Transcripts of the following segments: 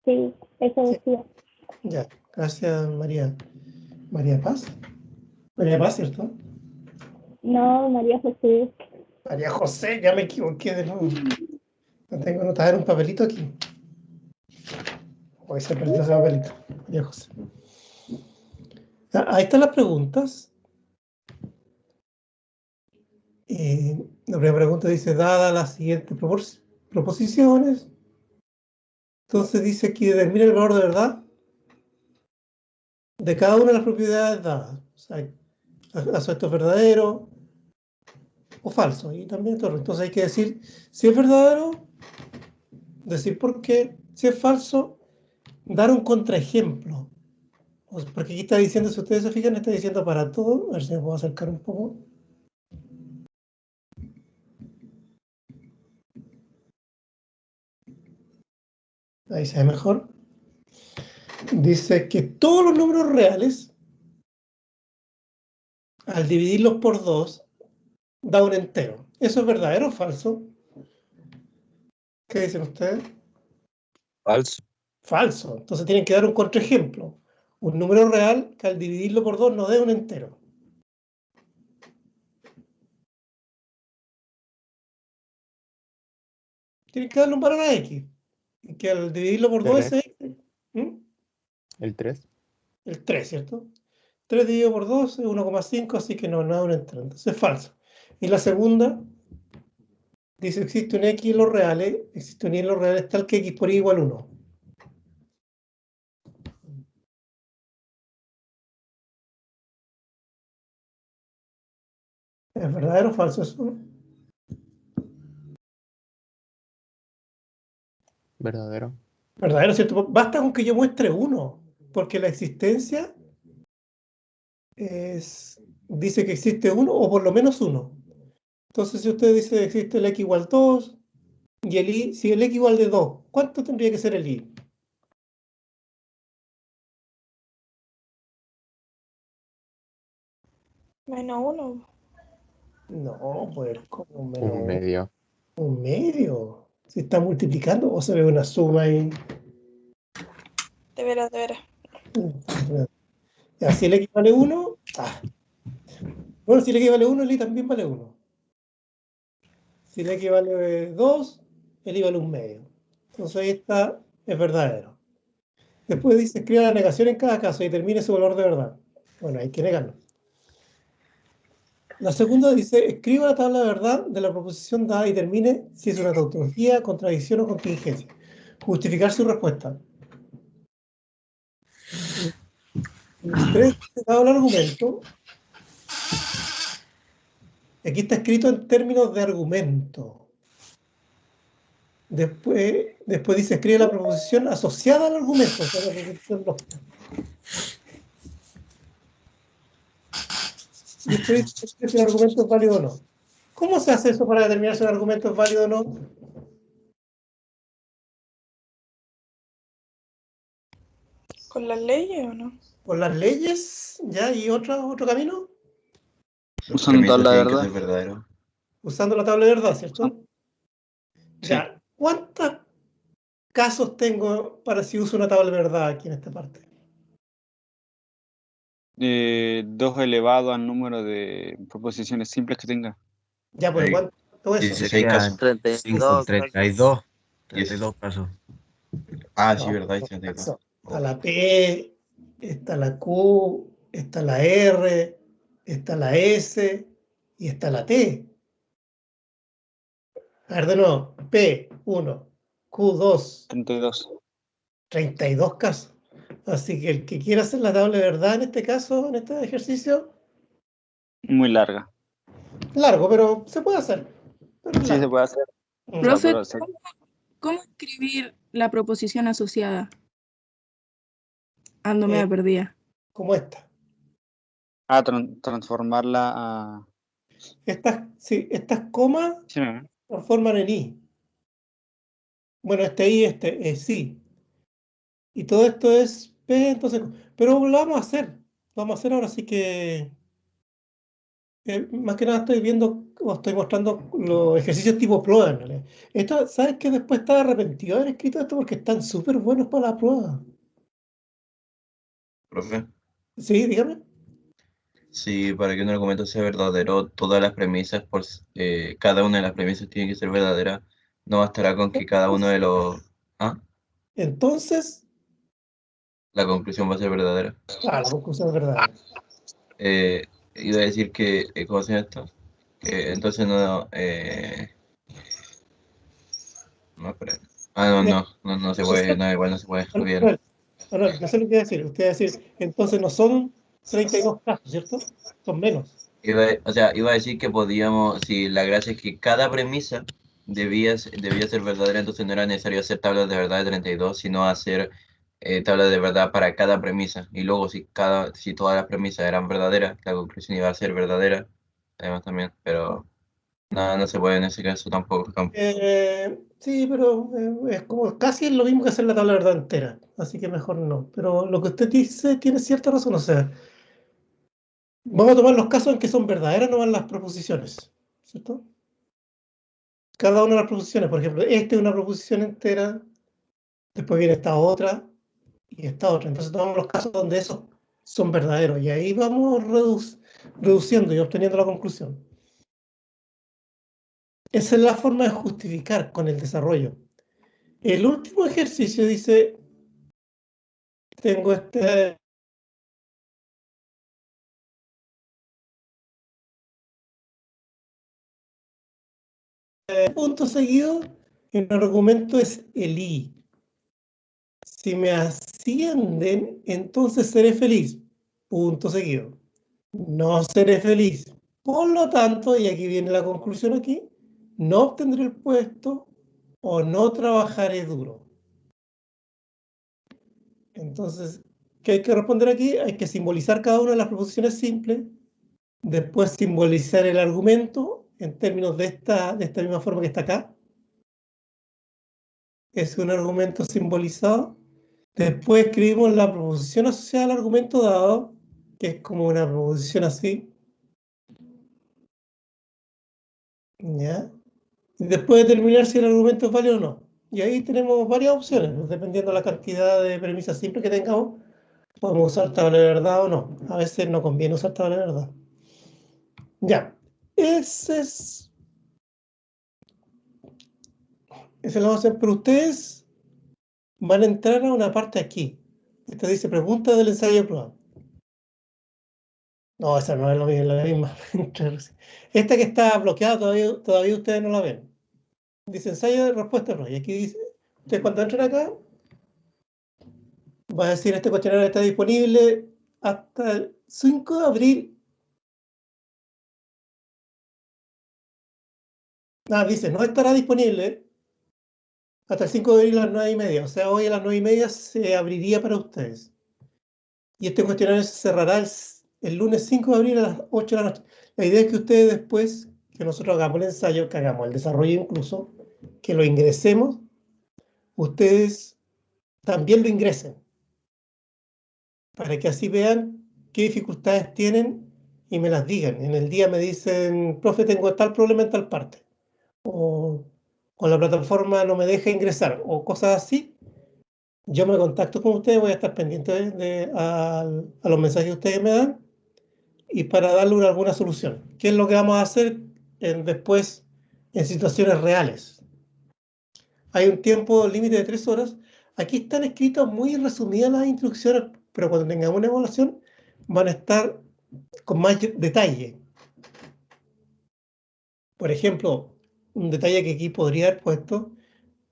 Sí, eso Sí. decía. Ya, gracias María. María Paz. María Paz, ¿cierto? No, María José. María José, ya me equivoqué de nuevo. No tengo anotada en un papelito aquí. Hoy se perdió ese papelito. María José. Ahí están las preguntas. La primera pregunta dice, dada las siguientes proposiciones, entonces dice aquí, determina el valor de verdad de cada una de las propiedades dadas. O sea, ¿acaso esto es verdadero o falso? Y también esto, entonces hay que decir si es verdadero, decir por qué, si es falso, dar un contraejemplo. Porque aquí está diciendo, si ustedes se fijan, está diciendo para todo. A ver si me puedo acercar un poco. Ahí se ve mejor. Dice que todos los números reales, al dividirlos por 2, da un entero. ¿Eso es verdadero o falso? ¿Qué dicen ustedes? Falso. Falso. Entonces tienen que dar un contraejemplo. Un número real que al dividirlo por 2 no dé un entero. Tienen que darle un valor a X. Que al dividirlo por 2 es X. El 3. El 3, ¿cierto? 3 dividido por 2 es 1,5, así que no da un entero. Entonces es falso. Y la segunda dice, existe un X en los reales, existe un Y en los reales tal que X por Y igual 1. ¿Es verdadero o falso eso? Verdadero. Verdadero, ¿cierto? Basta con que yo muestre 1, porque la existencia dice que existe 1 o por lo menos 1. Entonces, si usted dice que existe el X igual 2 y el Y, si el X igual de 2, ¿cuánto tendría que ser el Y? -1. No, pues como Un menos medio. un medio. Si está multiplicando o se ve una suma ahí. De veras, de veras. Ya, si el X vale 1, bueno, si el X vale 1, el Y también vale 1. Si el X vale 2, el Y vale un medio. Entonces ahí está, es verdadero. Después dice, escriba la negación en cada caso y determine su valor de verdad. Bueno, hay que negarlo. La segunda dice, escriba la tabla de verdad de la proposición dada y determine si es una tautología, contradicción o contingencia. Justificar su respuesta. El 3 dice, dado el argumento, aquí está escrito en términos de argumento. Después dice, escribe la proposición asociada al argumento. O sea, la proposición lógica. Y después dice si el argumento es válido o no. ¿Cómo se hace eso para determinar si un argumento es válido o no? ¿Con las leyes o no? ¿Con las leyes? ¿Ya? ¿Y otro camino? Usando tabla de verdad. Verdadero. Usando la tabla de verdad, ¿cierto? Sí. Ya. ¿Cuántos casos tengo para si uso una tabla de verdad aquí en esta parte? 2 elevado al número de proposiciones simples que tenga. Ya, pero ¿cuánto es eso? 16 casos. 32. 32 casos. Ah, No, sí, verdad, no, 32. está la P, está la Q, está la R, está la S y está la T. A ver, de nuevo. P1, Q2, 32. 32 casos. Así que el que quiera hacer la tabla de verdad en este caso, en este ejercicio, Muy larga. largo, pero se puede hacer. Pero es Sí, se largo. puede hacer. Profe, pero sí. ¿cómo escribir la proposición asociada? Ando medio perdida. Como esta. Transformarla a... Estas comas Sí, transforman en I. Bueno, este I, este es sí. Y todo esto es P, entonces. Pero lo vamos a hacer. Lo vamos a hacer ahora, así que. Más que nada estoy viendo o estoy mostrando los ejercicios tipo prueba, en realidad. Esto, ¿sabes qué? Después estaba arrepentido de haber escrito esto porque están súper buenos para la prueba. Profe, Sí, dígame. si para que un argumento sea verdadero, todas las premisas, cada una de las premisas tiene que ser verdadera, no bastará con que cada uno de los... Ah, Entonces, la conclusión va a ser verdadera. la conclusión es verdadera. Eh, Iba a decir que, ¿cómo se llama esto? Que entonces no... no, espera. No se puede, no, igual no se puede, olvídalo. Manuel, no sé lo que iba a decir. Usted va a decir, entonces no son 32 casos, ¿cierto? Son menos. Iba a decir que podíamos, si la gracia es que cada premisa debía ser verdadera, entonces no era necesario hacer tablas de verdad de 32, sino hacer tablas de verdad para cada premisa. Y luego si todas las premisas eran verdaderas, la conclusión iba a ser verdadera, además también, pero no se puede en ese caso tampoco. Sí, pero es como casi lo mismo que hacer la tabla de verdad entera, así que mejor no. Pero lo que usted dice tiene cierta razón, o sea, vamos a tomar los casos en que son verdaderas nomás las proposiciones, ¿cierto? Cada una de las proposiciones, por ejemplo, esta es una proposición entera, después viene esta otra y esta otra. Entonces tomamos los casos donde esos son verdaderos y ahí vamos reduciendo y obteniendo la conclusión. Esa es la forma de justificar con el desarrollo. El último ejercicio dice, tengo este punto seguido, el argumento es el i. Si me ascienden, entonces seré feliz. Punto seguido. No seré feliz. Por lo tanto, y aquí viene la conclusión aquí, no obtendré el puesto o no trabajaré duro. Entonces, ¿qué hay que responder aquí? Hay que simbolizar cada una de las proposiciones simples, después simbolizar el argumento en términos de esta misma forma que está acá. Es un argumento simbolizado. Después escribimos la proposición asociada al argumento dado, que es como una proposición así. ¿Ya? Y después determinar si el argumento es válido o no. Y ahí tenemos varias opciones, pues, dependiendo de la cantidad de premisas simples que tengamos, podemos usar tabla de verdad o no. A veces no conviene usar tabla de verdad. Ya, esa es la opción, pero ustedes van a entrar a una parte aquí. Esta dice pregunta del ensayo de prueba. No, esa no es la misma. Esta que está bloqueada todavía ustedes no la ven. Dice ensayo de respuesta de prueba. Y aquí dice, ustedes cuando entren acá, va a decir este cuestionario está disponible hasta el 5 de abril. Dice, no estará disponible hasta el 5 de abril a las 9:30. O sea, hoy a las 9:30 se abriría para ustedes. Y este cuestionario se cerrará el lunes 5 de abril a las 8 de la noche. La idea es que ustedes después, que nosotros hagamos el ensayo, que hagamos el desarrollo incluso, que lo ingresemos, ustedes también lo ingresen, para que así vean qué dificultades tienen y me las digan. En el día me dicen, profe, tengo tal problema en tal parte, o la plataforma no me deja ingresar, o cosas así. Yo me contacto con ustedes, voy a estar pendiente a los mensajes que ustedes me dan y para darle alguna solución. ¿Qué es lo que vamos a hacer después en situaciones reales? Hay un tiempo límite de 3 horas. Aquí están escritas muy resumidas las instrucciones, pero cuando tengamos una evaluación van a estar con más detalle. Por ejemplo, un detalle que aquí podría haber puesto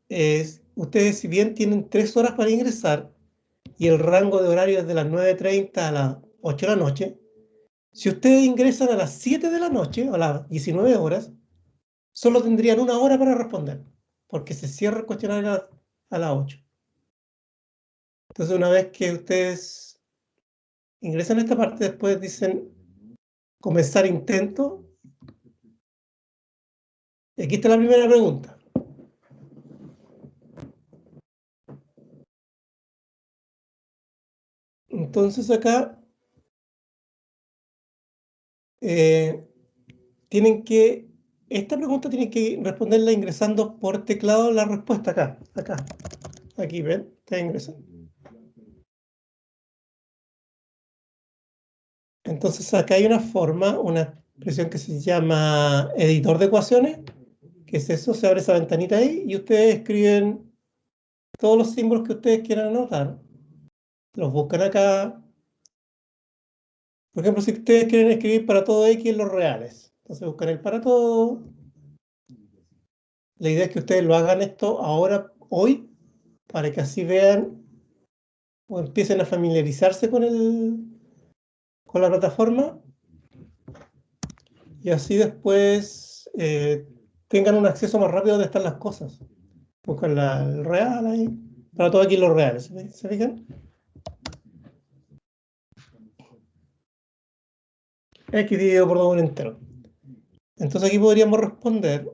es, ustedes si bien tienen 3 horas para ingresar y el rango de horario es de las 9:30 a las 8 de la noche, si ustedes ingresan a las 7 de la noche, a las 19 horas, solo tendrían 1 hora para responder, porque se cierra el cuestionario a las 8. Entonces, una vez que ustedes ingresan a esta parte, después dicen comenzar intento. Y aquí está la primera pregunta. Entonces acá esta pregunta tienen que responderla ingresando por teclado la respuesta acá. Aquí, ¿ven? Ustedes ingresan. Entonces acá hay una forma, una expresión que se llama editor de ecuaciones, que es eso, se abre esa ventanita ahí y ustedes escriben todos los símbolos que ustedes quieran anotar. Los buscan acá. Por ejemplo, si ustedes quieren escribir para todo X en los reales, entonces buscan el para todo. La idea es que ustedes lo hagan esto ahora, hoy, para que así vean o empiecen a familiarizarse con la plataforma y así después tengan un acceso más rápido a donde están las cosas. Buscan el real ahí, para todo aquí los reales, ¿se fijan? X dividido por 2 un entero. Entonces aquí podríamos responder.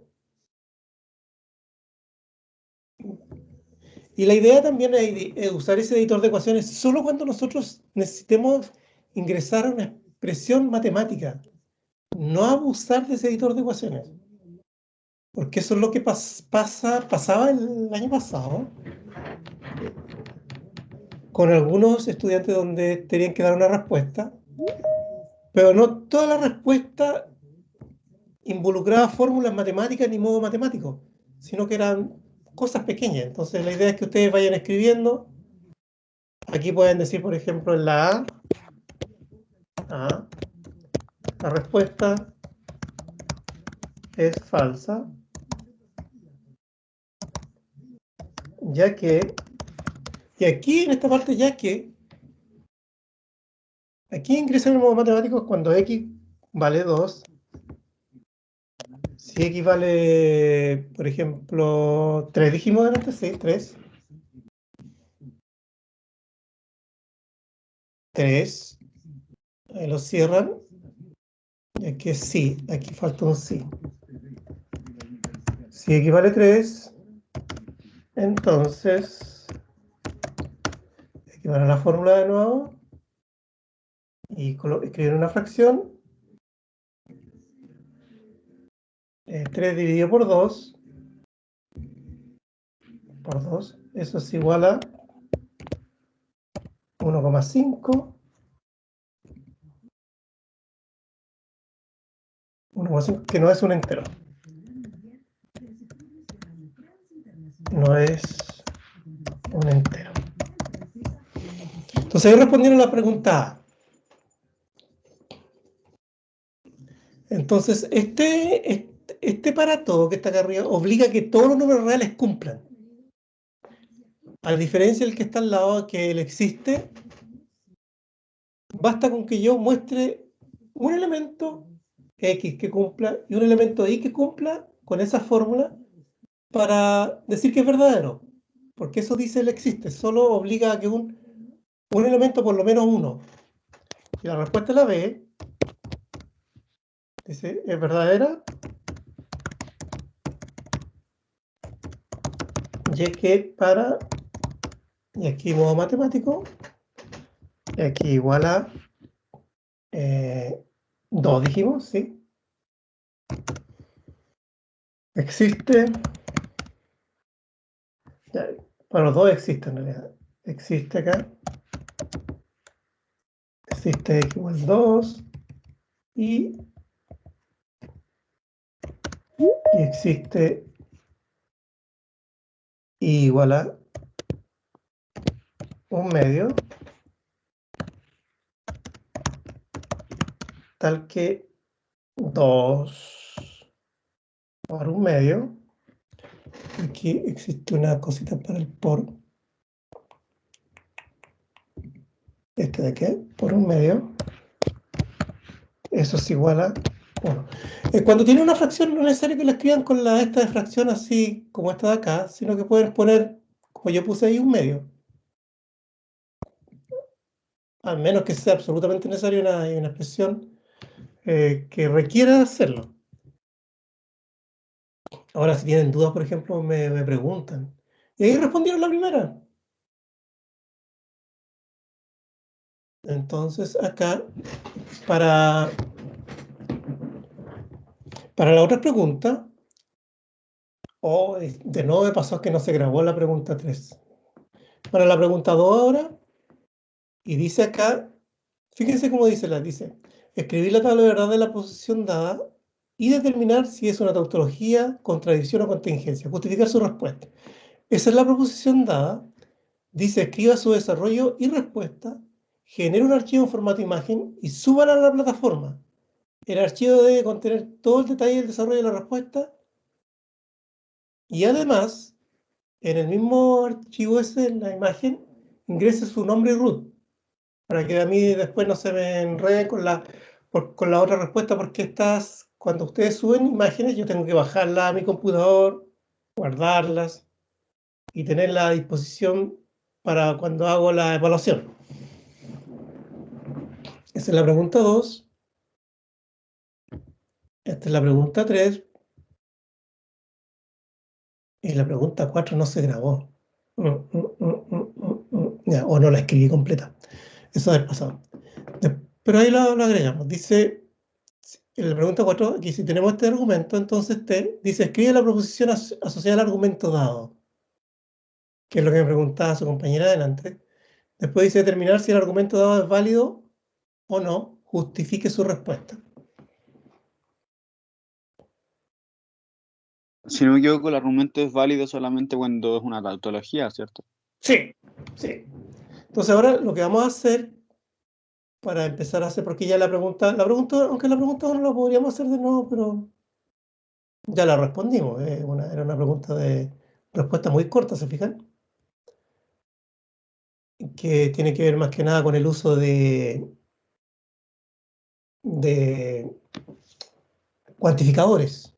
Y la idea también es usar ese editor de ecuaciones solo cuando nosotros necesitemos ingresar a una expresión matemática. No abusar de ese editor de ecuaciones. Porque eso es lo que pasaba el año pasado con algunos estudiantes donde tenían que dar una respuesta, pero no toda la respuesta involucraba fórmulas matemáticas ni modo matemático, sino que eran cosas pequeñas. Entonces la idea es que ustedes vayan escribiendo. Aquí pueden decir, por ejemplo, en la A, la respuesta es falsa, ya que, y aquí en esta parte ya que, aquí ingresan el modo matemático cuando X vale 2, si X vale, por ejemplo, 3 dijimos delante, sí, 3. 3, ahí lo cierran, y aquí es sí, aquí falta un sí. Si X vale 3, entonces, aquí van a la fórmula de nuevo, y escribir una fracción, 3 dividido por 2, eso es igual a 1,5, 1,5, que no es un entero. No es un entero. Entonces ahí respondieron la pregunta A. Entonces, este para todo que está acá arriba obliga a que todos los números reales cumplan. A diferencia del que está al lado, que él existe, basta con que yo muestre un elemento X que cumpla y un elemento Y que cumpla con esa fórmula para decir que es verdadero. Porque eso dice él existe, solo obliga a que un elemento por lo menos uno. Y la respuesta es la B. Dice, es verdadera, y es que para, y aquí modo matemático, y aquí igual a 2 dijimos, ¿sí? Existe, ya, bueno, los dos existen en realidad. Existe acá, existe x igual 2, y existe y igual a 1/2, tal que 2 por 1/2. Aquí existe una cosita para el por. Este de aquí, por 1/2. Eso es igual a 1. Cuando tiene una fracción no es necesario que la escriban con esta de fracción así como esta de acá, sino que pueden poner, como yo puse ahí, 1/2. Al menos que sea absolutamente necesario una expresión que requiera hacerlo. Ahora, si tienen dudas, por ejemplo, me preguntan. Y ahí respondieron la primera. Entonces, acá, para Para la otra pregunta, de nuevo me pasó que no se grabó la pregunta 3. Para la pregunta 2 ahora, y dice acá, fíjense cómo dice escribir la tabla de verdad de la posición dada y determinar si es una tautología, contradicción o contingencia, justificar su respuesta. Esa es la proposición dada. Dice, escriba su desarrollo y respuesta, genere un archivo en formato imagen y súbala a la plataforma. El archivo debe contener todo el detalle del desarrollo de la respuesta y además, en el mismo archivo ese, en la imagen, ingrese su nombre y root, para que a mí después no se me enreden con la otra respuesta, porque cuando ustedes suben imágenes, yo tengo que bajarlas a mi computador, guardarlas y tenerla a disposición para cuando hago la evaluación. Esa es la pregunta 2. Esta es la pregunta 3. Y la pregunta 4 no se grabó. Ya, o no la escribí completa. Eso del pasado. Pero ahí lo agregamos. Dice, en la pregunta 4, aquí si tenemos este argumento, entonces dice, escribe la proposición asociada al argumento dado. Que es lo que me preguntaba su compañera adelante. Después dice, determinar si el argumento dado es válido o no, justifique su respuesta. Si no me equivoco, el argumento es válido solamente cuando es una tautología, ¿cierto? Sí, sí. Entonces ahora lo que vamos a hacer para empezar a hacer, porque ya la pregunta, aunque la pregunta no la podríamos hacer de nuevo, pero ya la respondimos. Era una pregunta de respuesta muy corta, ¿se fijan? Que tiene que ver más que nada con el uso de cuantificadores.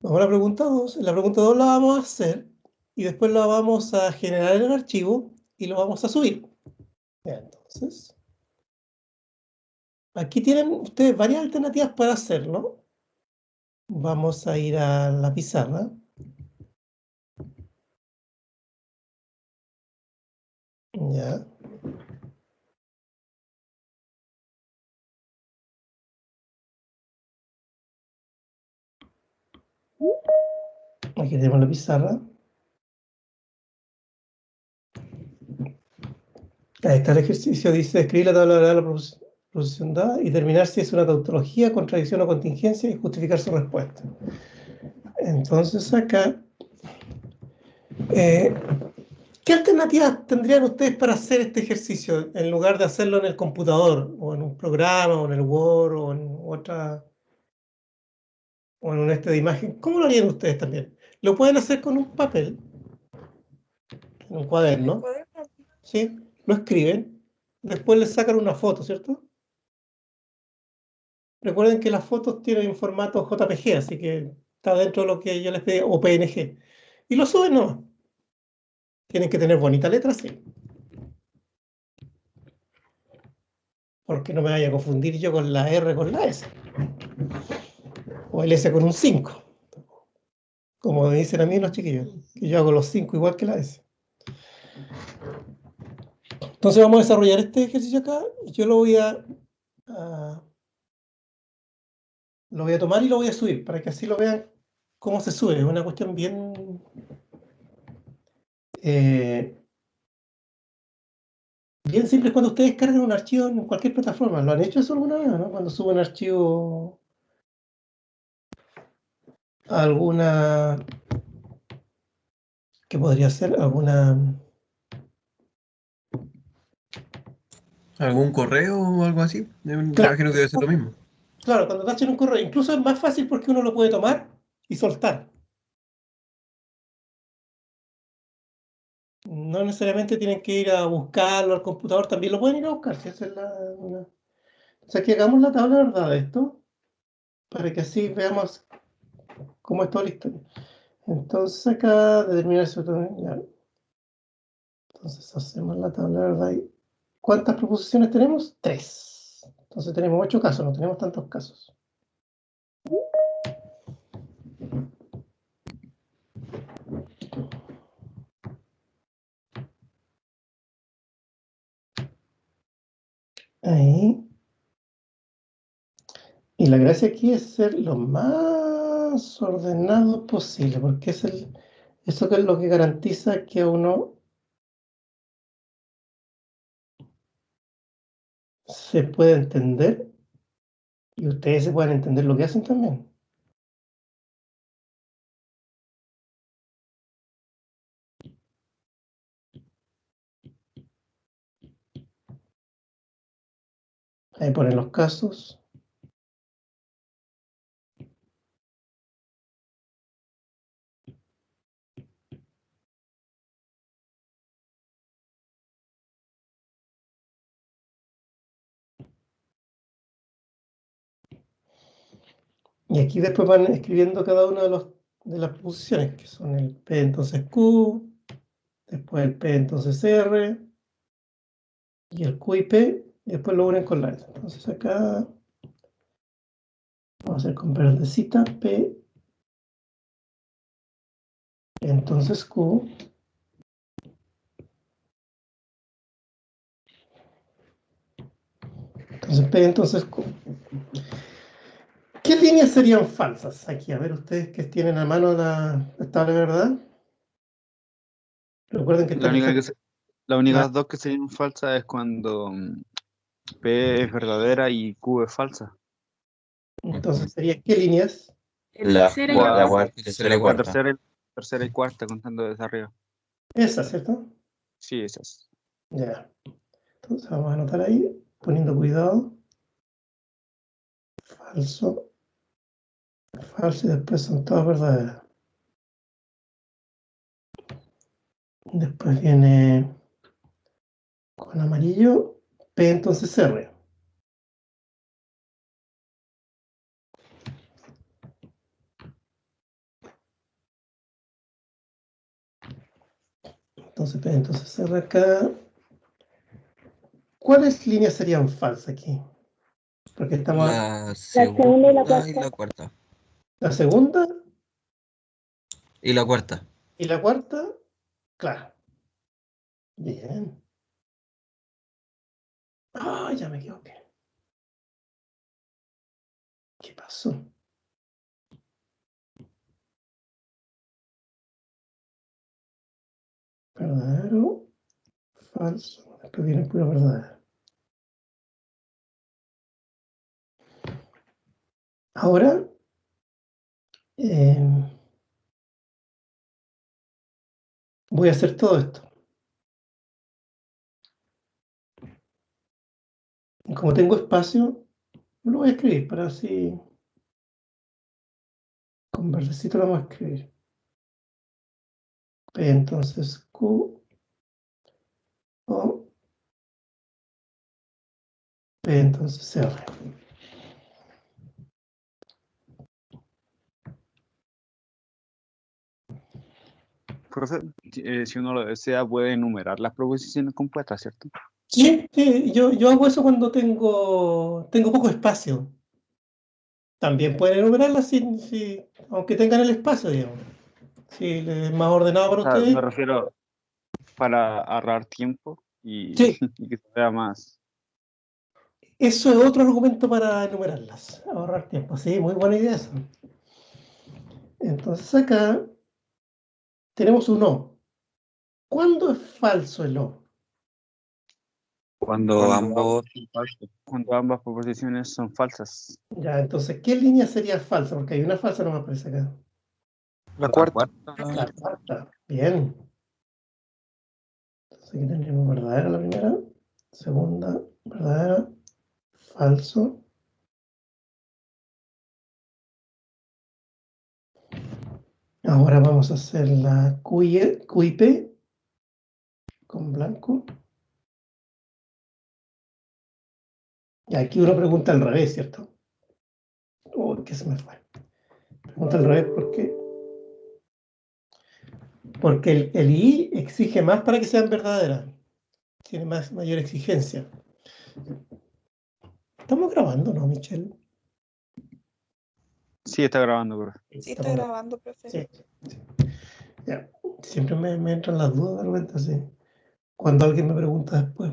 Vamos a la pregunta 2. En la pregunta 2 la vamos a hacer y después la vamos a generar en el archivo y lo vamos a subir. Ya, entonces, aquí tienen ustedes varias alternativas para hacerlo. Vamos a ir a la pizarra. Ya. Aquí tenemos la pizarra. Ahí está el ejercicio. Dice, escribir la tabla de la proposición dada y determinar si es una tautología, contradicción o contingencia y justificar su respuesta. Entonces acá, ¿qué alternativas tendrían ustedes para hacer este ejercicio en lugar de hacerlo en el computador o en un programa o en el Word o en otra o en un de imagen? ¿Cómo lo harían ustedes también? Lo pueden hacer con un papel, en un cuaderno, ¿sí? Lo escriben, después le sacan una foto, ¿cierto? Recuerden que las fotos tienen formato JPG, así que está dentro de lo que yo les pedí, o PNG. Y lo suben nomás. Tienen que tener bonita letra, sí. Porque no me vaya a confundir yo con la R con la S. O el S con un 5. Como me dicen a mí los chiquillos, que yo hago los 5 igual que la S. Entonces vamos a desarrollar este ejercicio acá. Yo lo voy a tomar y lo voy a subir, para que así lo vean cómo se sube. Es una cuestión bien... bien simple. Cuando ustedes cargan un archivo en cualquier plataforma. ¿Lo han hecho eso alguna vez, no? Cuando suben archivo a alguna... ¿qué podría ser? ¿Algún correo o algo así? Me Claro, imagino que debe ser lo mismo. claro, cuando tachen un correo. Incluso es más fácil porque uno lo puede tomar y soltar. No necesariamente tienen que ir a buscarlo al computador, también lo pueden ir a buscar. Si esa es O sea, que hagamos la tabla de verdad de esto, para que así veamos cómo es toda la historia. Entonces acá, determinar si ya. Entonces hacemos la tabla de verdad. ¿Cuántas proposiciones tenemos? 3. Entonces tenemos 8 casos, no tenemos tantos casos. Ahí. Y la gracia aquí es ser lo más ordenado posible, porque es eso que es lo que garantiza que uno se pueda entender y ustedes se puedan entender lo que hacen también. Ahí ponen los casos. Y aquí después van escribiendo cada una de las posiciones, que son el P entonces Q, después el P entonces R, y el Q y P, y después lo unen con la S. Entonces acá vamos a hacer con verdecita P, entonces Q, entonces P, entonces Q. ¿Qué líneas serían falsas aquí? A ver, ustedes que tienen a mano la tabla de verdad. Recuerden que La está única, aquí. las únicas dos que serían falsas es cuando P es verdadera y Q es falsa. Entonces sería, ¿qué líneas? La Tercera y la cuarta. cuarta, tercera y La cuarta. tercera y cuarta, contando desde arriba. Esa, ¿cierto? Sí, esas. Ya. Entonces vamos a anotar ahí, poniendo cuidado. Falso. Falso y después son todas verdaderas. Después viene con amarillo, P entonces R. Entonces P entonces R acá. ¿Cuáles líneas serían falsas aquí? Porque estamos La segunda y la segunda y cuarta. la cuarta. la segunda Y la cuarta. y la cuarta, claro. Bien. Ah, ya me equivoqué. ¿Qué pasó? Verdadero, falso. Después viene pura verdadera. Ahora, voy a hacer todo esto. Y como tengo espacio, lo voy a escribir para así. Con verdecito lo vamos a escribir. P entonces Q o P entonces R. Profe, si uno lo desea, puede enumerar las proposiciones compuestas, ¿cierto? Sí, sí, yo hago eso cuando tengo poco espacio. También pueden enumerarlas aunque tengan el espacio, digamos. Si es más ordenado para O sea, me ustedes. refiero para ahorrar tiempo y, Sí, y que se vea más. eso es otro argumento para enumerarlas, ahorrar tiempo. Sí, muy buena idea eso. Entonces acá tenemos un O. ¿Cuándo es falso el O? Cuando ambos Cuando ambas proposiciones son falsas. Ya, entonces, ¿qué línea sería falsa? Porque hay una falsa, no me aparece acá. la cuarta. La cuarta. Bien. Entonces aquí tendríamos verdadera la primera, segunda, verdadera, falso. Ahora vamos a hacer la QIP con blanco. Y aquí uno pregunta al revés, ¿cierto? Oh, ¿qué se me fue? Pregunta al revés porque el I exige más para que sean verdaderas. Tiene mayor exigencia. ¿Estamos grabando, no, Michelle? Sí, está grabando, profe. Sí, está grabando, profe. Sí, sí. Ya. Siempre me entran las dudas de repente así. Cuando alguien me pregunta después.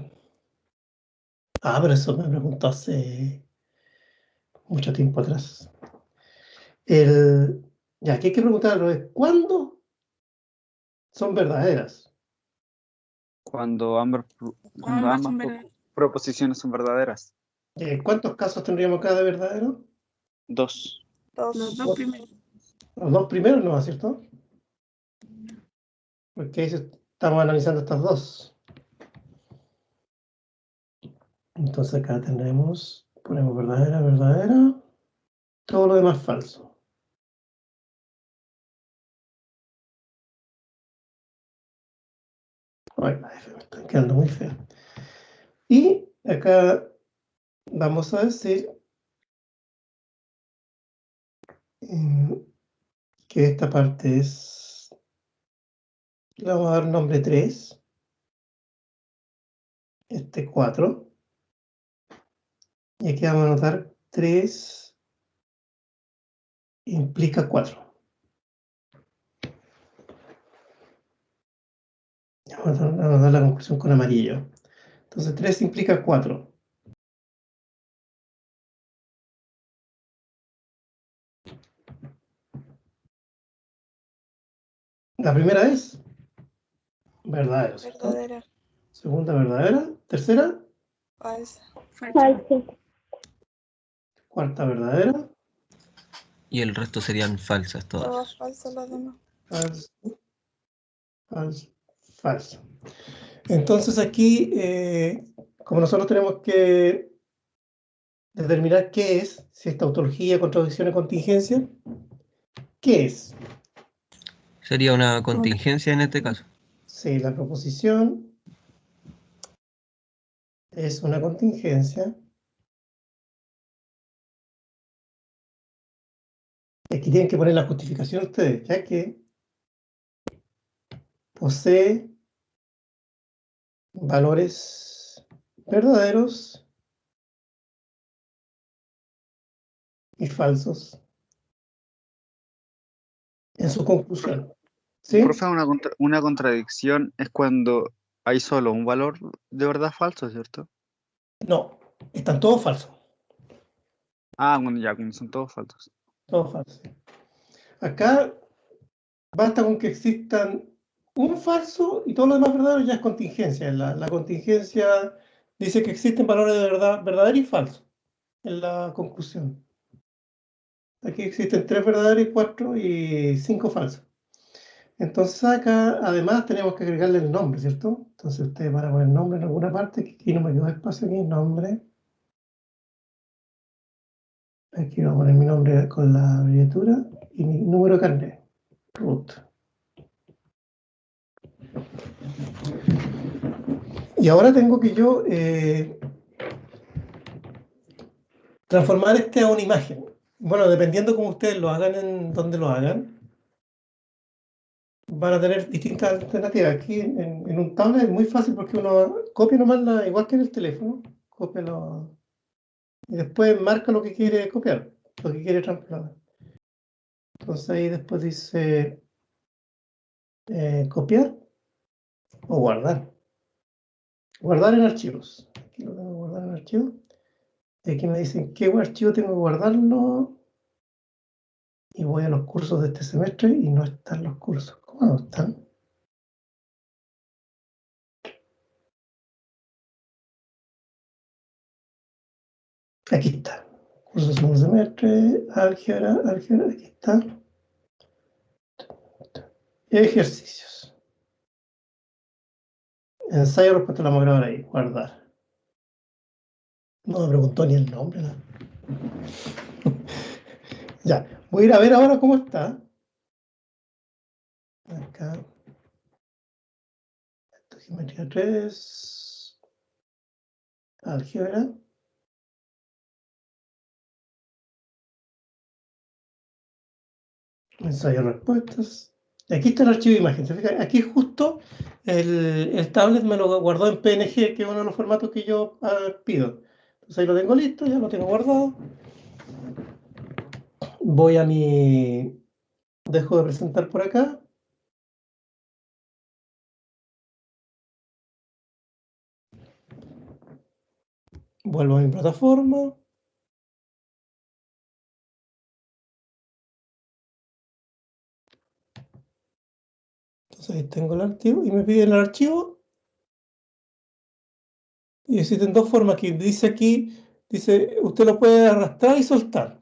Ah, pero eso me preguntó hace mucho tiempo atrás. Ya, aquí hay que preguntarlo es, ¿cuándo son verdaderas? Cuando ambas, cuando Ambas son ambas verdaderas. proposiciones son verdaderas. ¿Cuántos casos tendríamos acá de verdadero? 2. Los Dos. dos primeros. Los dos primeros, ¿no es cierto? Porque ahí estamos analizando estas dos. Entonces acá tenemos, ponemos verdadera, verdadera, todo lo demás falso. Ay, la F me están quedando muy feas. Y acá vamos a decir que esta parte es, le vamos a dar nombre 3, este 4, y aquí vamos a anotar 3 implica 4. Vamos a dar la conclusión con amarillo. Entonces 3 implica 4. La primera es verdadero, ¿cierto? Verdadera. Segunda verdadera. Tercera, Falsa. Falso. Falso. cuarta verdadera. Y el resto serían falsas todas. Todas falsas las demás. Falso, falso, falso. Entonces aquí, como nosotros tenemos que determinar qué es, si es tautología, contradicción o contingencia, ¿qué es? Sería una contingencia en este caso. Si la proposición es una contingencia, aquí tienen que poner la justificación ustedes, ya que posee valores verdaderos y falsos en su conclusión. ¿Sí? Profe, una contradicción es cuando hay solo un valor de verdad falso, ¿cierto? No, están todos falsos. Ah, bueno, ya, cuando son todos falsos. Todos falsos. Acá basta con que existan un falso y todo lo demás verdadero ya es contingencia. La contingencia dice que existen valores de verdad verdadero y falso en la conclusión. Aquí existen 3 verdaderos y 4 y 5 falsos. Entonces acá además tenemos que agregarle el nombre, ¿cierto? Entonces ustedes van a poner nombre en alguna parte, que aquí no me quedó espacio aquí, nombre. Aquí voy a poner mi nombre con la abreviatura y mi número de carnet, root. Y ahora tengo que yo transformar este a una imagen. Bueno, dependiendo cómo ustedes lo hagan, en donde lo hagan, van a tener distintas alternativas. Aquí en un tablet es muy fácil porque uno copia nomás, igual que en el teléfono, copia y después marca lo que quiere copiar, lo que quiere transformar. Entonces ahí después dice copiar o guardar. Guardar en archivos. Aquí lo tengo que guardar en archivos. Y aquí me dicen qué archivo tengo que guardarlo. Y voy a los cursos de este semestre y no están los cursos. ¿Cómo no están? Aquí está. Curso de segundo semestre, álgebra, aquí está. Y ejercicios. Ensayo respecto a la grabadora ahí, guardar. No me preguntó ni el nombre, ¿no? Ya, voy a ir a ver ahora cómo está. Acá. Esto, geometría 3. Álgebra. Ensayo respuestas. Y aquí está el archivo de imagen. ¿Se fijan? Aquí justo el tablet me lo guardó en PNG, que es uno de los formatos que yo pido. Entonces ahí lo tengo listo, ya lo tengo guardado. Voy a mi... Dejo de presentar por acá. Vuelvo a mi plataforma. Entonces ahí tengo el archivo y me piden el archivo. Y existen dos formas que dice aquí, dice, usted lo puede arrastrar y soltar.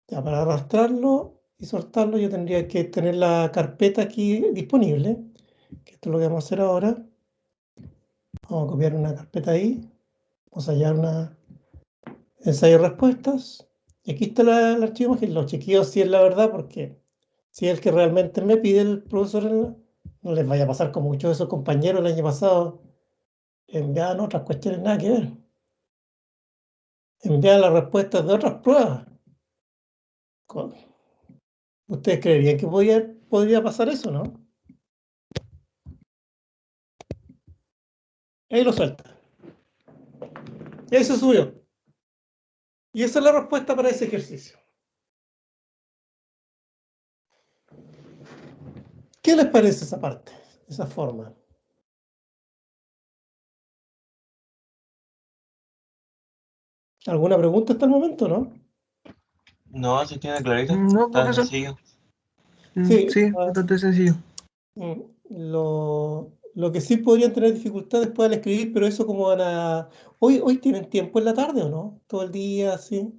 Ya, para arrastrarlo y soltarlo yo tendría que tener la carpeta aquí disponible, que esto es lo que vamos a hacer ahora. Vamos a copiar una carpeta ahí, vamos a hallar una ensayo de respuestas, y aquí está el archivo, que lo chequeo si es la verdad, porque si es el que realmente me pide el profesor, no les vaya a pasar como muchos de esos compañeros el año pasado, enviaban otras cuestiones nada que ver. Enviaban las respuestas de otras pruebas. ¿Ustedes creerían que podría pasar eso, no? Ahí lo suelta. Y ahí se subió. Y esa es la respuesta para ese ejercicio. ¿Qué les parece esa parte, esa forma? ¿Alguna pregunta hasta el momento, no? No, se tiene clarito. No, Tan profesor. sencillo. Sí, Sí, bastante sencillo. Lo que sí podrían tener dificultades después al escribir, pero eso como van a... ¿Hoy tienen tiempo en la tarde o no? ¿Todo el día así?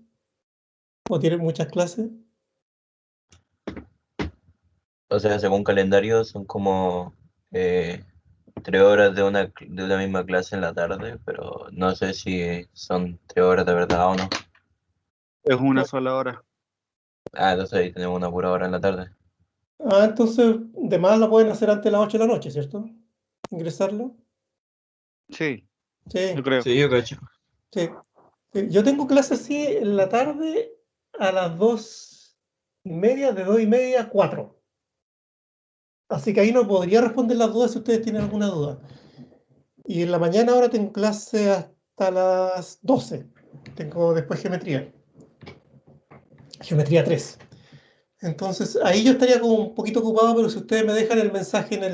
¿O tienen muchas clases? O sea, según calendario son como 3 horas de una misma clase en la tarde, pero no sé si son 3 horas de verdad o no. Es una sola hora. Ah, entonces ahí tenemos una pura hora en la tarde. Entonces, de más lo pueden hacer antes de las 8 de la noche, ¿cierto? ¿Ingresarlo? Sí, Sí, yo creo. Sí, yo cacho. sí. Sí, yo tengo clases así en la tarde a las 2:30, de 2:30 a 4. Así que ahí no podría responder las dudas si ustedes tienen alguna duda. Y en la mañana ahora tengo clase hasta las 12. Tengo después geometría. Geometría 3. Entonces ahí yo estaría como un poquito ocupado, pero si ustedes me dejan el mensaje en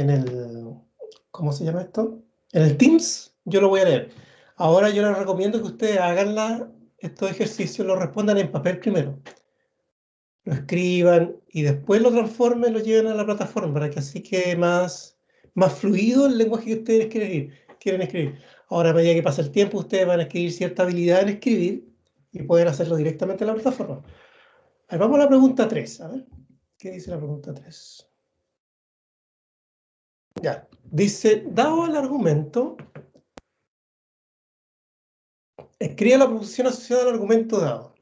el, ¿cómo se llama esto? En el Teams, yo lo voy a leer. Ahora yo les recomiendo que ustedes hagan estos ejercicios, los respondan en papel primero, lo escriban y después lo transformen, lo lleven a la plataforma para que así quede más fluido el lenguaje que ustedes quieren escribir. Ahora, a medida que pasa el tiempo, ustedes van a adquirir cierta habilidad en escribir y pueden hacerlo directamente en la plataforma. A ver, vamos a la pregunta 3. A ver, ¿qué dice la pregunta 3? Ya, dice, dado el argumento, escribe la proposición asociada al argumento dado.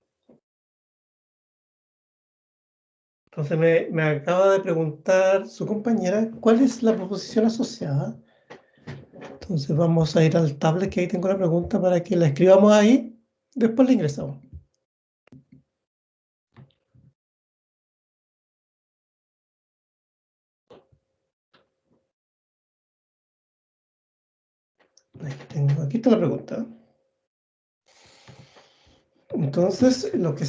Entonces me acaba de preguntar su compañera, ¿cuál es la proposición asociada? Entonces vamos a ir al tablet, que ahí tengo la pregunta para que la escribamos ahí, después la ingresamos. Aquí está la pregunta. Entonces, lo que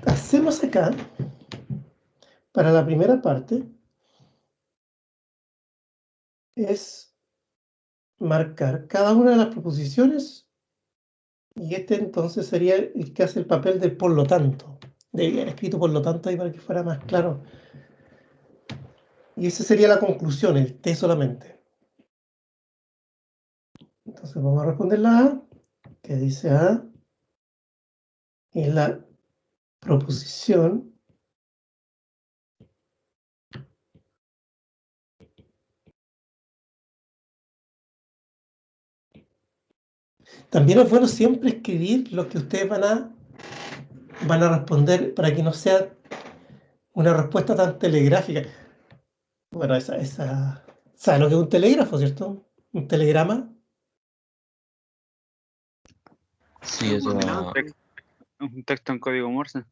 hacemos acá, para la primera parte, es marcar cada una de las proposiciones, y este entonces sería el que hace el papel del por lo tanto. Debía haber escrito por lo tanto ahí para que fuera más claro. Y esa sería la conclusión, el T solamente. Entonces vamos a responder la A, que dice A, y la proposición también es bueno siempre escribir lo que ustedes van a responder para que no sea una respuesta tan telegráfica. Bueno, ¿sabe lo que es un telégrafo, cierto? Un telegrama. Sí, eso. Un texto en código Morse.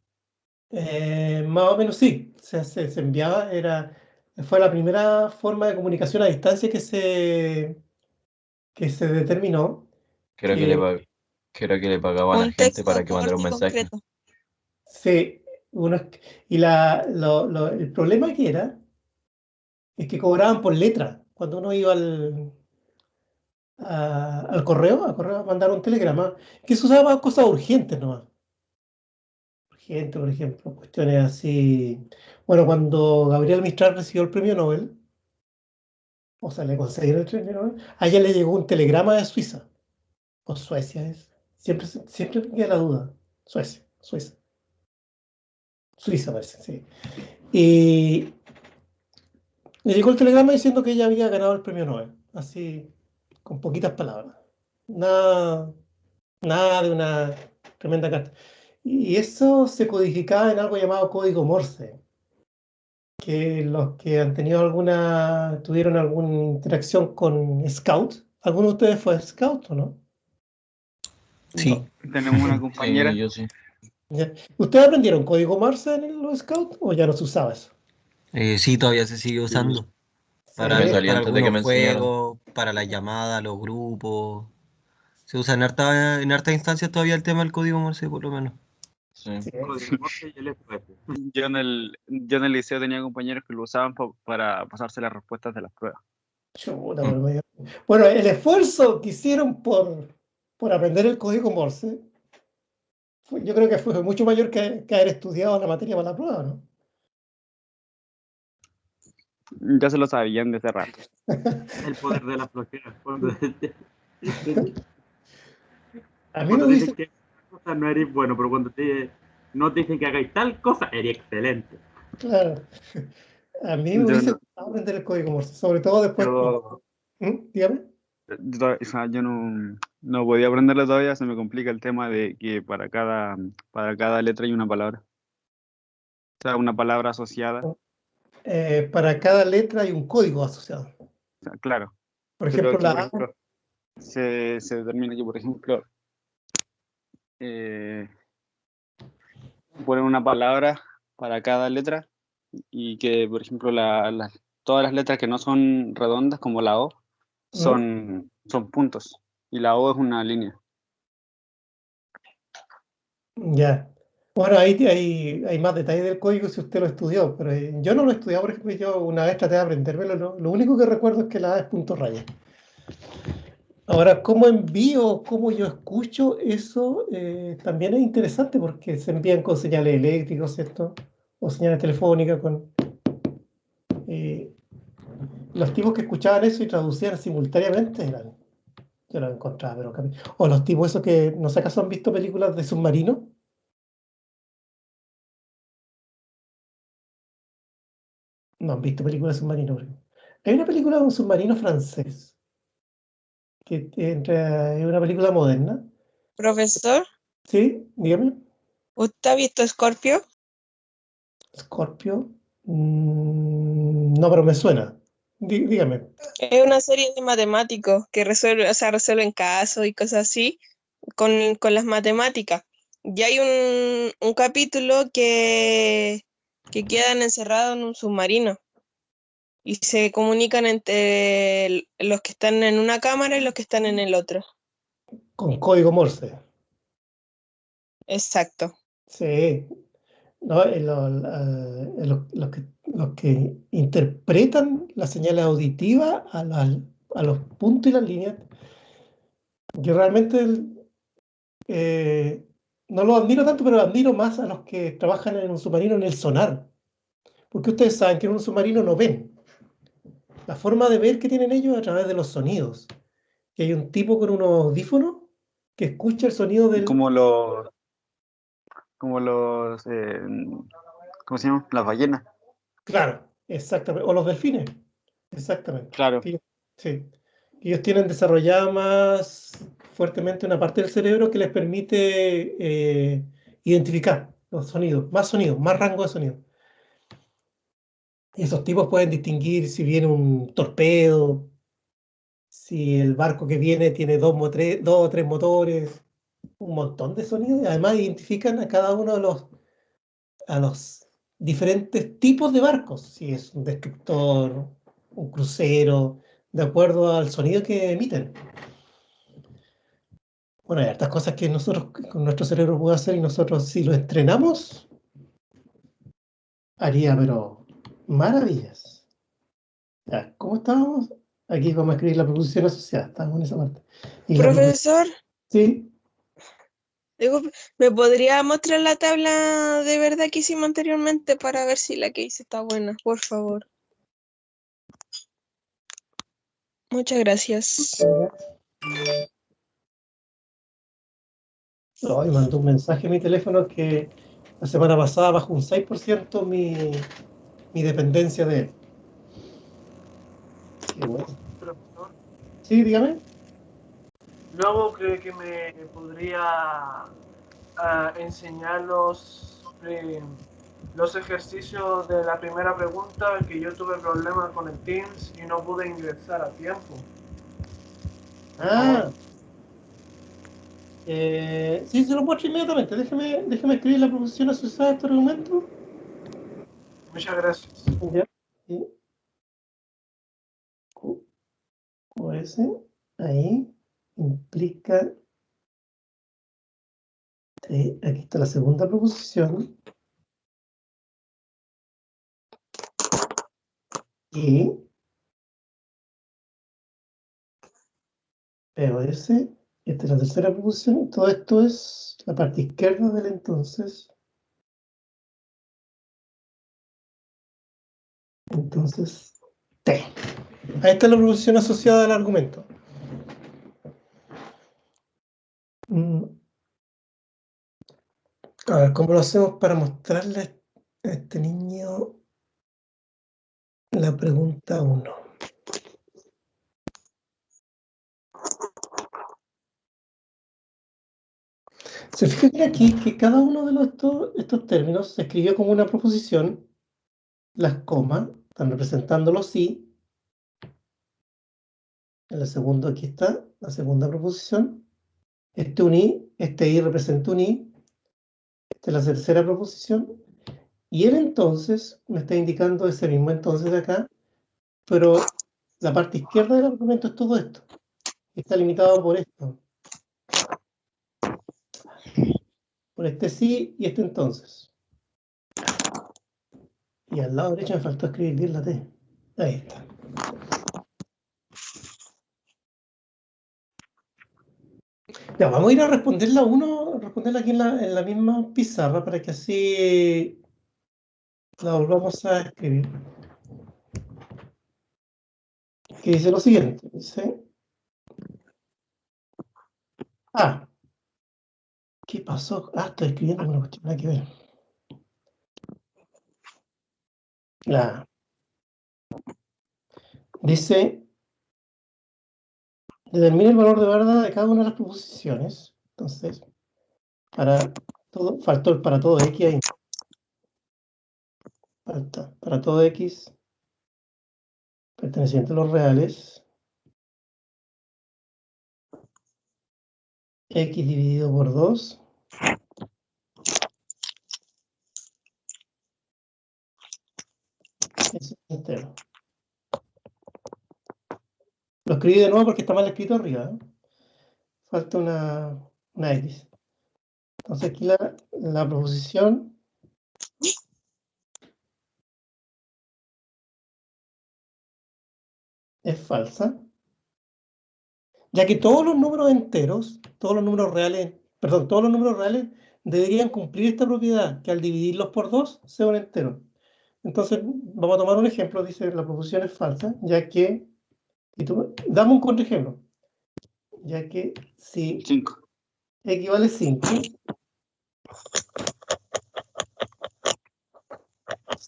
Más o menos sí, se enviaba, fue la primera forma de comunicación a distancia que se determinó. Creo que le pagaban a Un gente para texto que mandara corto un y mensaje. concreto. Sí, y el problema que era es que cobraban por letra. Cuando uno iba al correo a mandar un telegrama, que se usaba para cosas urgentes nomás. Por gente, por ejemplo, cuestiones así. Bueno, cuando Gabriel Mistral recibió el premio Nobel, o sea, le concedieron el premio Nobel, a ella le llegó un telegrama de Suiza, o Suecia es. Siempre me queda la duda. Suiza, parece, sí. Y le llegó el telegrama diciendo que ella había ganado el premio Nobel, así, con poquitas palabras. Nada, nada de una tremenda carta. Y eso se codificaba en algo llamado código Morse, que los que han tenido tuvieron alguna interacción con Scout. ¿Alguno de ustedes fue Scout o no? Sí. Tenemos una Sí, compañera. yo sí. Ya. ¿Ustedes aprendieron código Morse en los Scouts o ya no se usaba eso? Sí, todavía se sigue usando. A mí me salió Para antes de que me algunos enseñaran. juegos, para las llamadas, los grupos. Se usa en hartas instancias todavía el tema del código Morse, por lo menos. Sí. Sí. Yo en el liceo tenía compañeros que lo usaban para pasarse las respuestas de las pruebas. Chuta, por medio. Bueno, el esfuerzo que hicieron por aprender el código Morse, yo creo que fue mucho mayor que haber estudiado la materia para la prueba, ¿no? Ya se lo sabían desde rato. El poder de la flojera. A mí me Cuando hubiese... dicen que una cosa no eres bueno, pero cuando no te dicen que hagáis tal cosa, eres excelente. Claro. A mí me Yo hubiese no, gustado aprender el código Morse, sobre todo después... yo, Dígame. o sea, yo no podía aprenderlo todavía, se me complica el tema de que para cada letra hay una palabra. O sea, una palabra asociada. O Para cada letra hay un código asociado. sea, claro. Por Pero ejemplo, es que, por la A, ejemplo, se determina que, por ejemplo, ponen una palabra para cada letra y que, por ejemplo, todas las letras que no son redondas, como la O, son puntos. Y la O es una línea. ya. Bueno, ahí hay más detalles del código si usted lo estudió, pero yo no lo he estudiado, por ejemplo, yo una vez traté de aprendérmelo, lo único que recuerdo es que la A es punto raya. Ahora, cómo envío, cómo yo escucho, eso también es interesante porque se envían con señales eléctricas, ¿cierto? O señales telefónicas eh, los tipos que escuchaban eso y traducían simultáneamente yo los encontraba, pero o los tipos esos que, no sé acaso han visto películas de submarinos. No han visto películas de submarinos. Por ejemplo. Hay una película de un submarino francés, es una película moderna. Profesor, ¿Sí? Dígame. ¿usted ha visto Scorpio? Scorpio. No, pero me suena. Dígame. Es una serie de matemáticos que resuelven casos y cosas así con las matemáticas. Y hay un capítulo que quedan encerrados en un submarino y se comunican entre los que están en una cámara y los que están en el otro. Con código Morse. Exacto. Sí. No, los que interpretan las señales auditivas a los puntos y las líneas, yo realmente no los admiro tanto, pero admiro más a los que trabajan en un submarino en el sonar. Porque ustedes saben que en un submarino no ven. La forma de ver que tienen ellos es a través de los sonidos. Que hay un tipo con unos audífonos que escucha el sonido del... Como los, ¿cómo se llama? Las ballenas. Claro, exactamente. O los delfines. Exactamente. Claro. Sí. Ellos tienen desarrollada más fuertemente una parte del cerebro que les permite identificar los sonidos, más rango de sonido. Y esos tipos pueden distinguir si viene un torpedo, si el barco que viene tiene dos o tres motores, un montón de sonidos, y además identifican a cada uno a los diferentes tipos de barcos, si es un destructor, un crucero, de acuerdo al sonido que emiten. Bueno, hay hartas cosas que nosotros con nuestro cerebro puede hacer y nosotros si lo entrenamos, haría, pero maravillas. Ya, ¿cómo estábamos? Aquí vamos a escribir la proposición asociada, estamos en esa parte. Y la Profesor, sí, Digo, ¿me podría mostrar la tabla de verdad que hicimos anteriormente para ver si la que hice está buena? Por favor. Muchas gracias. Hoy mandó un mensaje a mi teléfono que la semana pasada bajó un 6% mi dependencia de él. Qué bueno. Profesor, Sí, dígame. luego cree que me podría enseñarnos los ejercicios de la primera pregunta, que yo tuve problemas con el Teams y no pude ingresar a tiempo. Por favor. Sí, se lo muestro inmediatamente. Déjeme escribir la proposición asociada a este argumento. Muchas gracias. Ya. Y QS, ahí, implica. Aquí está la segunda proposición. Y POS, esta es la tercera proposición. Todo esto es la parte izquierda del entonces. Entonces, T. Ahí está la proposición asociada al argumento. A ver, ¿cómo lo hacemos para mostrarle a este niño la pregunta 1? Se fijan aquí que cada uno de estos términos se escribió como una proposición. Las comas están representando los sí. En el segundo aquí está la segunda proposición. Este un i, este i representa un i. Esta es la tercera proposición. Y el entonces me está indicando ese mismo entonces de acá, pero la parte izquierda del argumento es todo esto. Está limitado por esto. Por este sí y este entonces. Y al lado derecho me faltó escribir bien la T. Ahí está. Ya, vamos a ir a responderla responderla aquí en la misma pizarra para que así la volvamos a escribir. Que dice lo siguiente, dice... ¿Qué pasó? Estoy escribiendo una cuestión, nada que ver. Dice, determina el valor de verdad de cada una de las proposiciones. Entonces, faltó el para todo X ahí. Falta para todo X perteneciente a los reales. X dividido por 2. Es entero. Lo escribí de nuevo porque está mal escrito arriba. Falta una X. Entonces aquí la proposición es falsa, ya que todos los números enteros, todos los números reales deberían cumplir esta propiedad, que al dividirlos por 2 sea un entero. Entonces, vamos a tomar un ejemplo, dice la proposición es falsa, ya que, dame un contraejemplo, ya que si 5. X vale 5,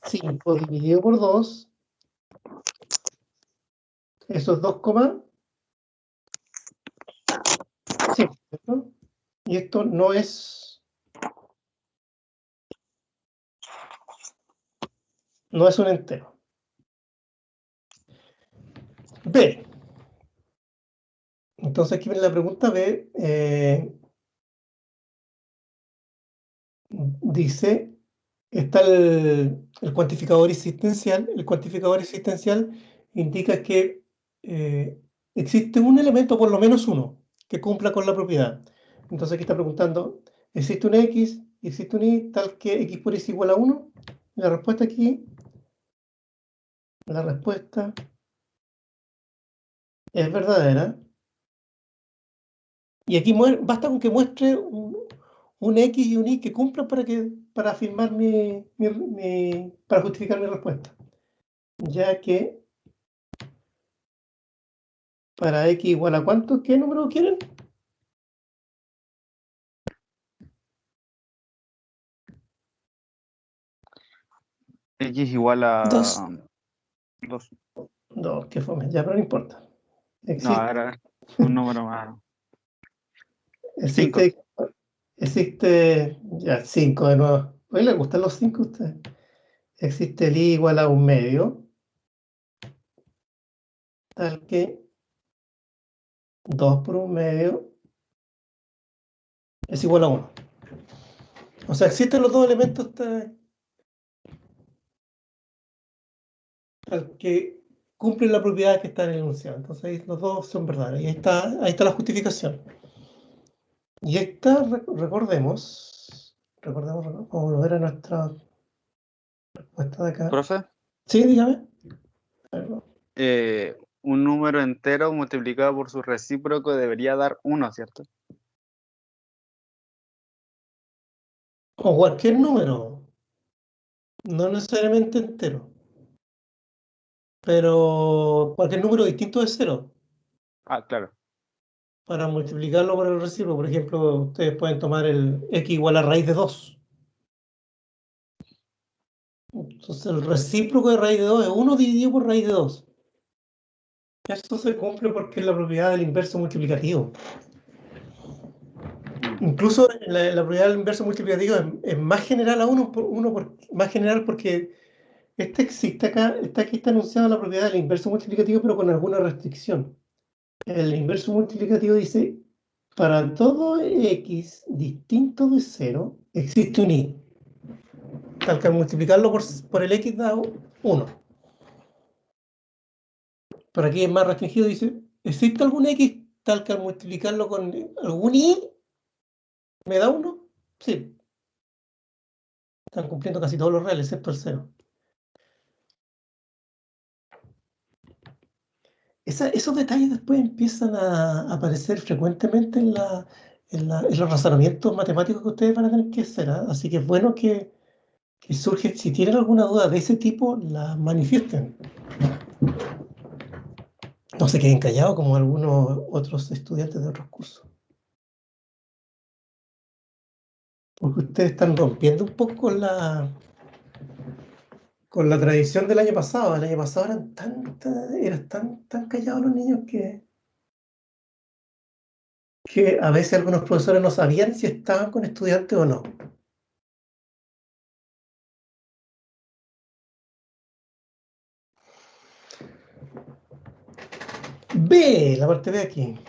5 dividido por 2, eso es 2,5, ¿cierto? Y esto no es un entero. B. Entonces aquí viene la pregunta B. Dice, está el cuantificador existencial. El cuantificador existencial indica que existe un elemento, por lo menos uno, que cumpla con la propiedad. Entonces aquí está preguntando, ¿existe un X y existe un Y tal que X por Y es igual a 1? La respuesta aquí, es verdadera. Y aquí basta con que muestre un X y un Y que cumplan para afirmar para justificar mi respuesta. Ya que para X igual a ¿cuánto? ¿Qué número quieren? X igual a 2. 2. No, qué fome, ya, pero no importa. No, Existe, ahora un número más. existe ya 5 de nuevo. Hoy le gustan los 5 a ustedes. Existe el I igual a 1/2, tal que 2 por 1/2 es igual a 1. O sea, existen los dos elementos tal que cumplen la propiedad que está en el enunciado. Entonces ahí los dos son verdaderos. Y ahí está la justificación. Y esta, recordemos, vamos a volver a nuestra respuesta de acá. ¿Profe? Sí, dígame. Un número entero multiplicado por su recíproco debería dar 1, ¿cierto? O cualquier número, no necesariamente entero, pero cualquier número distinto de 0, Ah, claro. para multiplicarlo por el recíproco. Por ejemplo, ustedes pueden tomar el x igual a raíz de 2. Entonces el recíproco de raíz de 2 es 1 dividido por raíz de 2. Esto se cumple porque es la propiedad del inverso multiplicativo. Incluso la propiedad del inverso multiplicativo es más general a más general porque existe acá, aquí está anunciada la propiedad del inverso multiplicativo, pero con alguna restricción. El inverso multiplicativo dice, para todo x distinto de 0, existe un y. Tal que al multiplicarlo por el x da 1. Pero aquí es más restringido, dice, ¿existe algún x tal que al multiplicarlo con algún y me da 1? Sí. Están cumpliendo casi todos los reales, excepto el 0. Esos detalles después empiezan a aparecer frecuentemente en los razonamientos matemáticos que ustedes van a tener que hacer, ¿eh? Así que es bueno que surge, si tienen alguna duda de ese tipo, la manifiesten. No se queden callados como algunos otros estudiantes de otros cursos. Porque ustedes están rompiendo un poco con la tradición del año pasado. El año pasado eran tan callados los niños que a veces algunos profesores no sabían si estaban con estudiantes o no. B, la parte B aquí.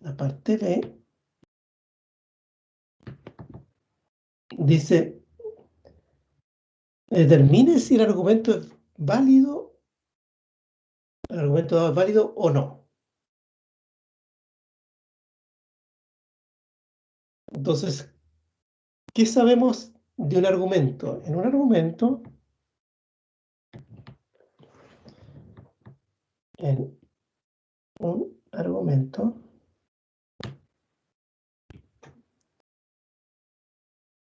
La parte B dice, determine si el argumento es válido, o no. Entonces, ¿qué sabemos de un argumento? En un argumento,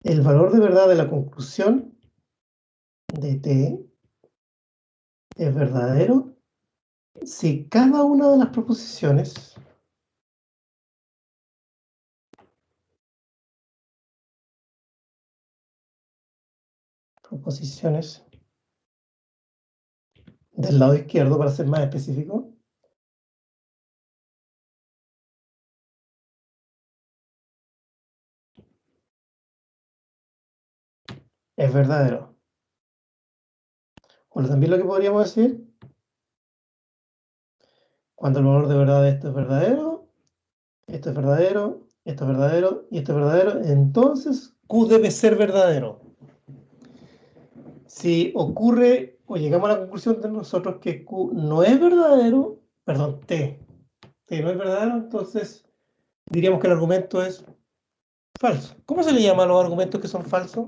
el valor de verdad de la conclusión de T es verdadero si cada una de las proposiciones del lado izquierdo, para ser más específico, es verdadero. Bueno, también lo que podríamos decir, cuando el valor de verdad de esto es verdadero, esto es verdadero, esto es verdadero y esto es verdadero, entonces Q debe ser verdadero. Si ocurre o llegamos a la conclusión de nosotros que Q no es verdadero, perdón, T no es verdadero, entonces diríamos que el argumento es falso. ¿Cómo se le llama a los argumentos que son falsos?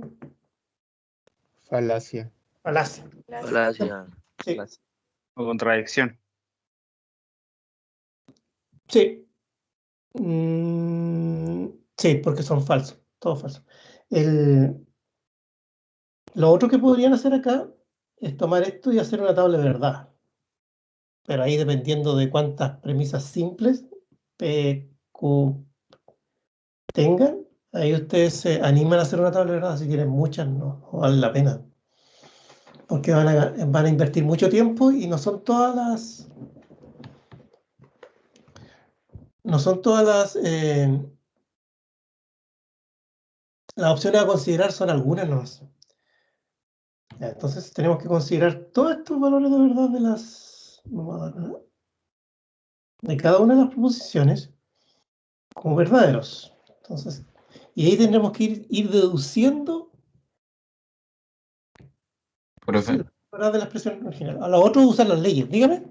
Falacia. Falacia. Falacia. Sí. O contradicción. Sí. Sí, porque son falsos, todos falsos. Lo otro que podrían hacer acá es tomar esto y hacer una tabla de verdad. Pero ahí dependiendo de cuántas premisas simples PQ tengan, ahí ustedes se animan a hacer una tabla de verdad. Si tienen muchas, no vale la pena. Porque van a invertir mucho tiempo y no son todas las opciones a considerar, son algunas nomás. Ya, entonces tenemos que considerar todos estos valores de verdad de cada una de las proposiciones como verdaderos. Entonces, y ahí tendremos que ir deduciendo Profe, la verdad de la expresión original. A lo otro usar las leyes. Dígame.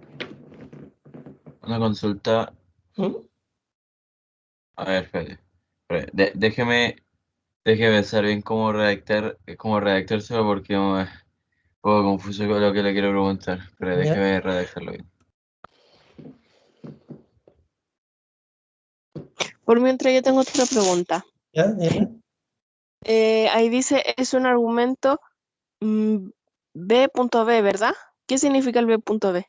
una consulta. ¿Mm? A ver, espere. Déjeme pensar bien cómo redactárselo porque me un poco confuso con lo que le quiero preguntar. Pero ¿Ya? déjeme redactarlo bien. Por mientras yo tengo otra pregunta. ¿Ya? Dígame. Ahí dice, es un argumento B.B, ¿verdad? ¿Qué significa el B.B?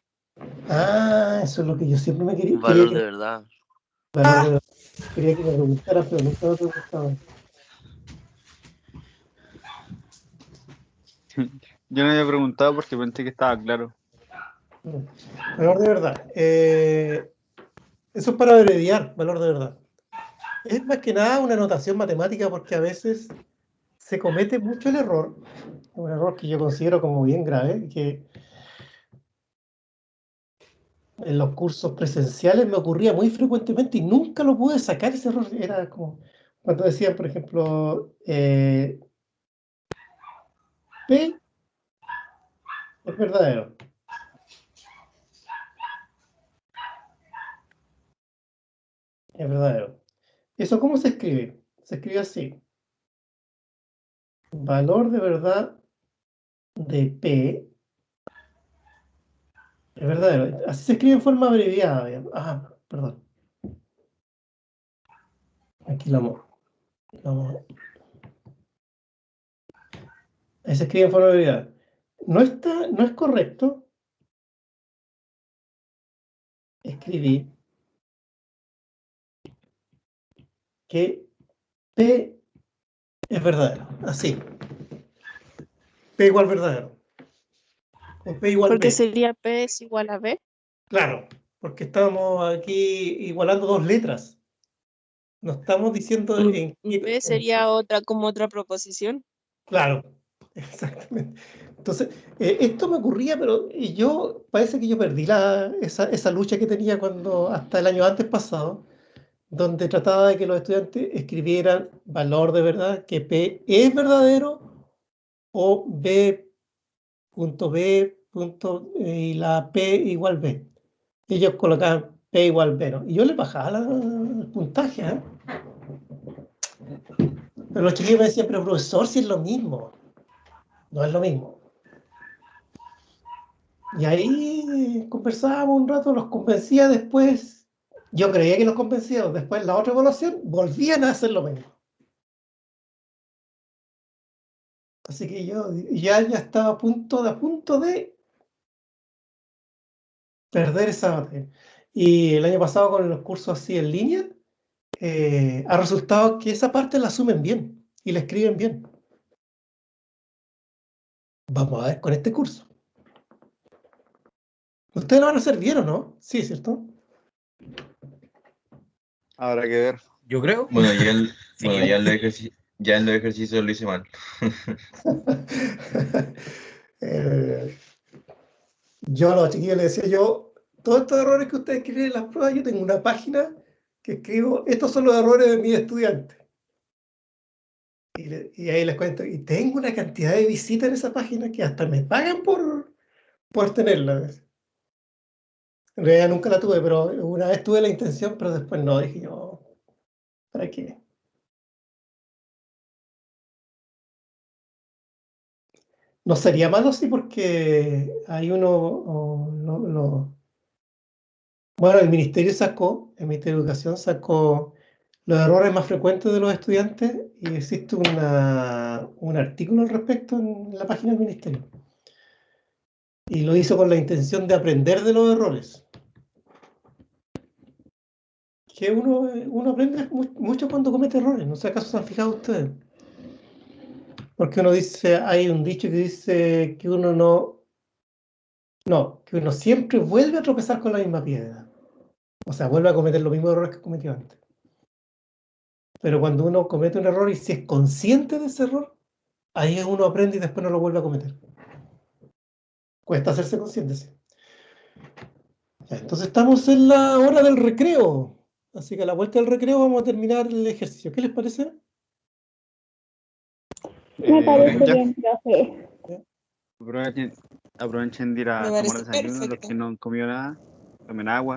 Ah, eso es lo que yo siempre me quería. Valor de verdad. Valor de verdad. Quería que me preguntara, pero nunca me preguntaba. Yo no había preguntado porque pensé que estaba claro. Valor de verdad. Eso es para abreviar, valor de verdad. Es más que nada una notación matemática porque a veces se comete mucho el error, un error que yo considero como bien grave, que en los cursos presenciales me ocurría muy frecuentemente y nunca lo pude sacar ese error. Era como cuando decían, por ejemplo, P es verdadero. Es verdadero. ¿Eso cómo se escribe? Se escribe así. Valor de verdad de P es verdadero. Así se escribe en forma abreviada. Ah, perdón. Aquí lo vamos. Ahí se escribe en forma abreviada. No es correcto escribir que P es verdadero. Así. P igual verdadero. O P igual Porque B. sería P es igual a B. Claro, porque estamos aquí igualando dos letras. No estamos diciendo en B sería como otra proposición. Claro, exactamente. Entonces, esto me ocurría, pero parece que yo perdí esa lucha que tenía hasta el año antes pasado, donde trataba de que los estudiantes escribieran valor de verdad, que P es verdadero, o B.B. Y la P igual B. Ellos colocaban P igual B, ¿no? Y yo le bajaba el puntaje, ¿eh? Pero los chiquillos me decían, pero profesor, si es lo mismo. No es lo mismo. Y ahí conversábamos un rato, los convencía después. Yo creía que los convencía, después en la otra evaluación volvían a hacer lo mismo. Así que yo ya estaba a punto de perder esa materia. Y el año pasado con los cursos así en línea, ha resultado que esa parte la asumen bien y la escriben bien. Vamos a ver con este curso. ¿Ustedes lo van a hacer bien o no? Sí, ¿cierto? Habrá que ver. Yo creo. Bueno, Sí. ya en los ejercicios lo hice mal. Yo a los chiquillos les decía todos estos errores que ustedes escriben en las pruebas, yo tengo una página que escribo, estos son los errores de mis estudiantes. Y ahí les cuento, y tengo una cantidad de visitas en esa página que hasta me pagan por tenerla. En realidad nunca la tuve, pero una vez tuve la intención, pero después no, dije yo, ¿para qué? No sería malo, sí, porque hay uno, Bueno, el Ministerio de Educación sacó los errores más frecuentes de los estudiantes y existe un artículo al respecto en la página del Ministerio. Y lo hizo con la intención de aprender de los errores. Que uno aprende mucho cuando comete errores, no sé acaso se han fijado ustedes. Porque uno dice, hay un dicho que dice que uno que uno siempre vuelve a tropezar con la misma piedra. O sea, vuelve a cometer los mismos errores que cometió antes. Pero cuando uno comete un error y si es consciente de ese error, ahí uno aprende y después no lo vuelve a cometer. Cuesta hacerse consciente, sí. Ya, entonces estamos en la hora del recreo. Así que a la vuelta del recreo vamos a terminar el ejercicio. ¿Qué les parece? Me parece Ya. bien, profe. Aprovechen de ir a Me tomar parece desayuno, los perfecto. que no han comido nada, tomen agua.